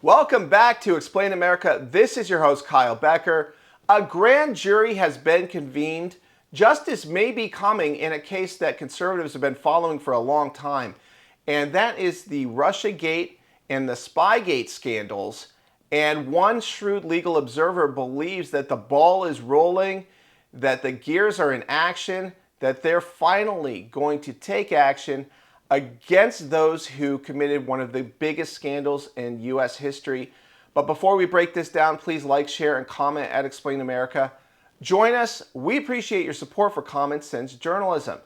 Welcome back to Explain America. This is your host, Kyle Becker. A grand jury has been convened. Justice may be coming in a case that conservatives have been following for a long time, and that is the Russiagate and the Spygate scandals. And one shrewd legal observer believes that the ball is rolling, that the gears are in action, that they're finally going to take action against those who committed one of the biggest scandals in U.S. history. But before we break this down, please like, share, and comment at Explain America. Join us. We appreciate your support for common sense journalism.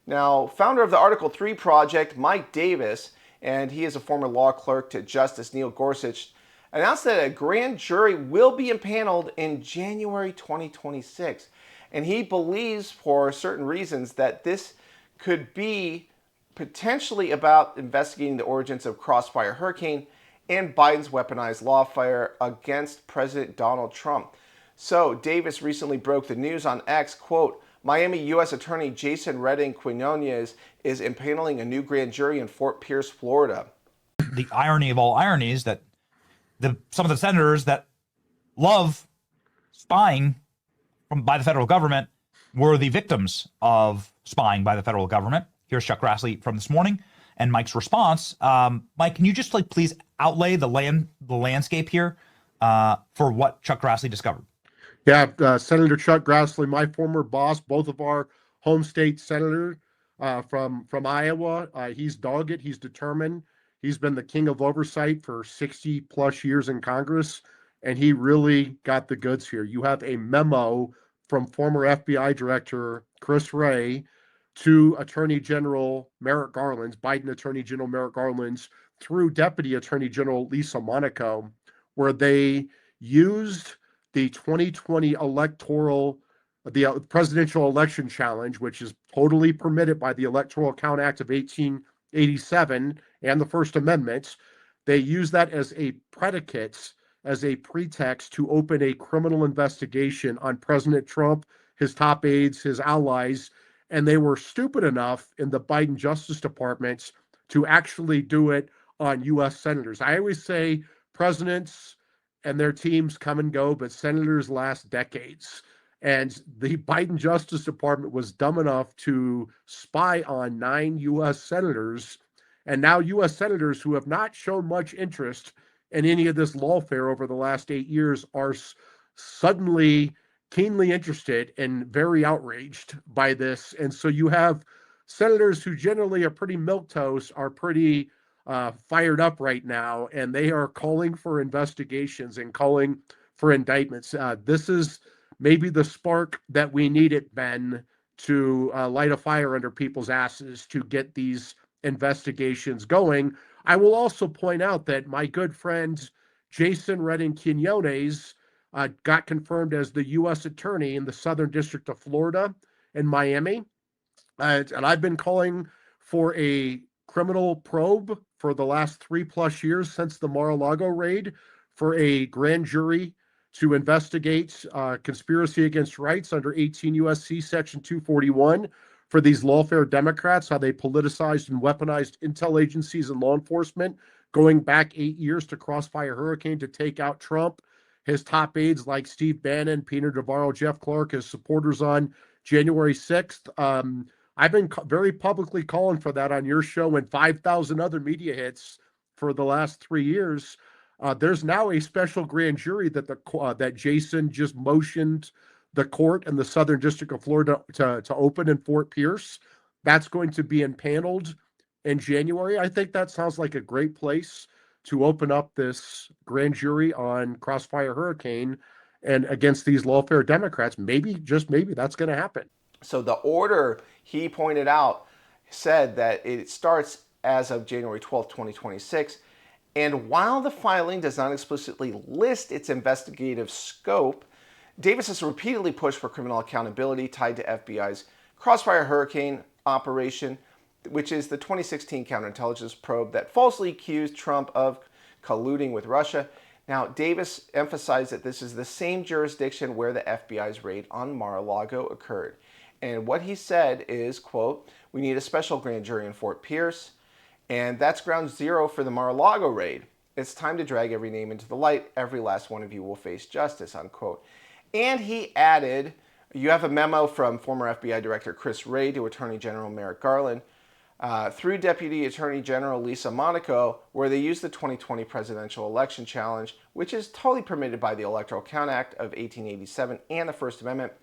Now, founder of the Article 3 Project, Mike Davis, and he is a former law clerk to Justice Neil Gorsuch, announced that a grand jury will be impaneled in January 2026. And he believes, for certain reasons, that this could be potentially about investigating the origins of Crossfire Hurricane and Biden's weaponized lawfare against President Donald Trump. So Davis recently broke the news on X, quote, Miami U.S. Attorney Jason Redding Quinones is impaneling a new grand jury in Fort Pierce, Florida. The irony of all ironies that some of the senators that love spying by the federal government were the victims of spying by the federal government. Here's Chuck Grassley from this morning and Mike's response. Mike, can you just please outlay the landscape here for what Chuck Grassley discovered? Yeah, Senator Chuck Grassley, my former boss, both of our home state senator from Iowa. He's dogged. He's determined. He's been the king of oversight for 60 plus years in Congress, and he really got the goods here. You have a memo from former FBI Director Chris Wray to Attorney General Merrick Garland, Biden Attorney General Merrick Garland, through Deputy Attorney General Lisa Monaco, where they used the 2020 the presidential election challenge, which is totally permitted by the Electoral Count Act of 1887 and the First Amendment. They used that as a predicate, as a pretext to open a criminal investigation on President Trump, his top aides, his allies, and they were stupid enough in the Biden Justice Department to actually do it on U.S. senators. I always say presidents and their teams come and go, but senators last decades. And the Biden Justice Department was dumb enough to spy on 9 U.S. senators, and now U.S. senators who have not shown much interest in any of this lawfare over the last 8 years are suddenly keenly interested and very outraged by this. And so you have senators who generally are pretty milquetoast, are pretty fired up right now, and they are calling for investigations and calling for indictments. This is maybe the spark that we needed, Ben, to light a fire under people's asses to get these investigations going. I will also point out that my good friend Jason Redding Quinones got confirmed as the U.S. Attorney in the Southern District of Florida in Miami. And I've been calling for a criminal probe for the last 3+ years since the Mar-a-Lago raid for a grand jury to investigate conspiracy against rights under 18 U.S.C. Section 241 for these lawfare Democrats, how they politicized and weaponized intel agencies and law enforcement, going back 8 years to Crossfire Hurricane to take out Trump, his top aides like Steve Bannon, Peter Navarro, Jeff Clark, his supporters on January 6th. I've been very publicly calling for that on your show and 5,000 other media hits for the last 3 years. There's now a special grand jury that Jason just motioned the court in the Southern District of Florida to open in Fort Pierce. That's going to be impaneled in January. I think that sounds like a great place to open up this grand jury on Crossfire Hurricane and against these lawfare Democrats. Maybe, just maybe, that's going to happen. So the order, he pointed out, said that it starts as of January 12th, 2026. And while the filing does not explicitly list its investigative scope, Davis has repeatedly pushed for criminal accountability tied to FBI's Crossfire Hurricane operation, which is the 2016 counterintelligence probe that falsely accused Trump of colluding with Russia. Now, Davis emphasized that this is the same jurisdiction where the FBI's raid on Mar-a-Lago occurred. And what he said is, quote, we need a special grand jury in Fort Pierce, and that's ground zero for the Mar-a-Lago raid. It's time to drag every name into the light. Every last one of you will face justice, unquote. And he added, you have a memo from former FBI Director Chris Wray to Attorney General Merrick Garland through Deputy Attorney General Lisa Monaco, where they used the 2020 presidential election challenge, which is totally permitted by the Electoral Count Act of 1887 and the First Amendment.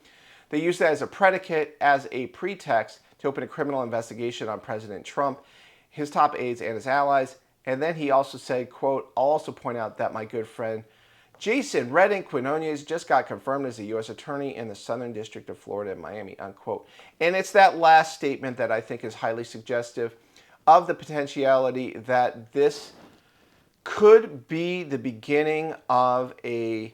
They used that as a predicate, as a pretext to open a criminal investigation on President Trump, his top aides, and his allies. And then he also said, quote, I'll also point out that my good friend Jason Red Quinones just got confirmed as a U.S. Attorney in the Southern District of Florida in Miami, unquote. And it's that last statement that I think is highly suggestive of the potentiality that this could be the beginning of a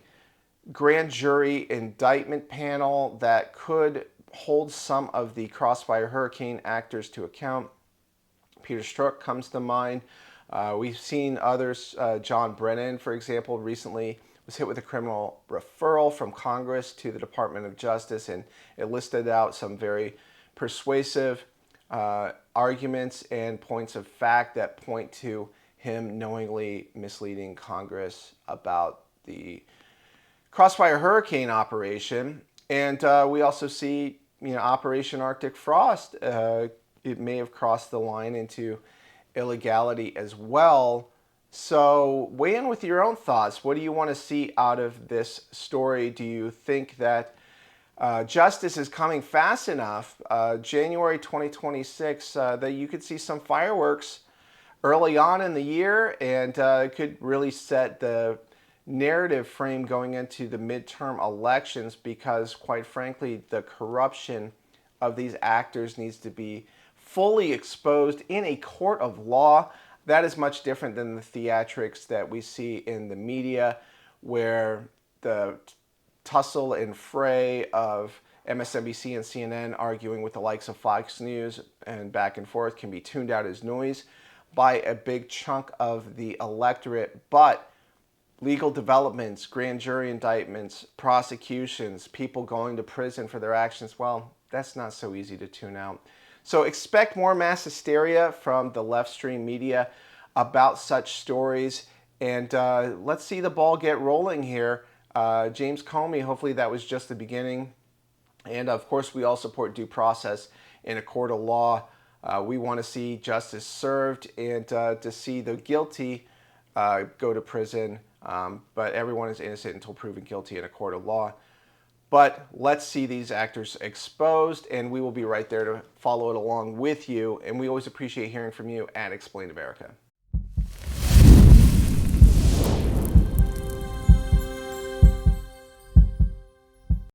grand jury indictment panel that could hold some of the Crossfire Hurricane actors to account. Peter Strzok comes to mind. We've seen others. John Brennan, for example, recently was hit with a criminal referral from Congress to the Department of Justice, and it listed out some very persuasive arguments and points of fact that point to him knowingly misleading Congress about the Crossfire Hurricane operation. And we also see, Operation Arctic Frost. It may have crossed the line into illegality as well. So weigh in with your own thoughts. What do you want to see out of this story? Do you think that justice is coming fast enough, January 2026, that you could see some fireworks early on in the year, and it could really set the narrative frame going into the midterm elections? Because quite frankly, the corruption of these actors needs to be fully exposed in a court of law. That is much different than the theatrics that we see in the media, where the tussle and fray of MSNBC and CNN arguing with the likes of Fox News and back and forth can be tuned out as noise by a big chunk of the electorate. But legal developments, grand jury indictments, prosecutions, people going to prison for their actions, well, that's not so easy to tune out. So expect more mass hysteria from the left stream media about such stories. And let's see the ball get rolling here. James Comey, hopefully that was just the beginning. And of course, we all support due process in a court of law. We want to see justice served and to see the guilty go to prison. But everyone is innocent until proven guilty in a court of law. But let's see these actors exposed, and we will be right there to follow it along with you. And we always appreciate hearing from you at Explain America.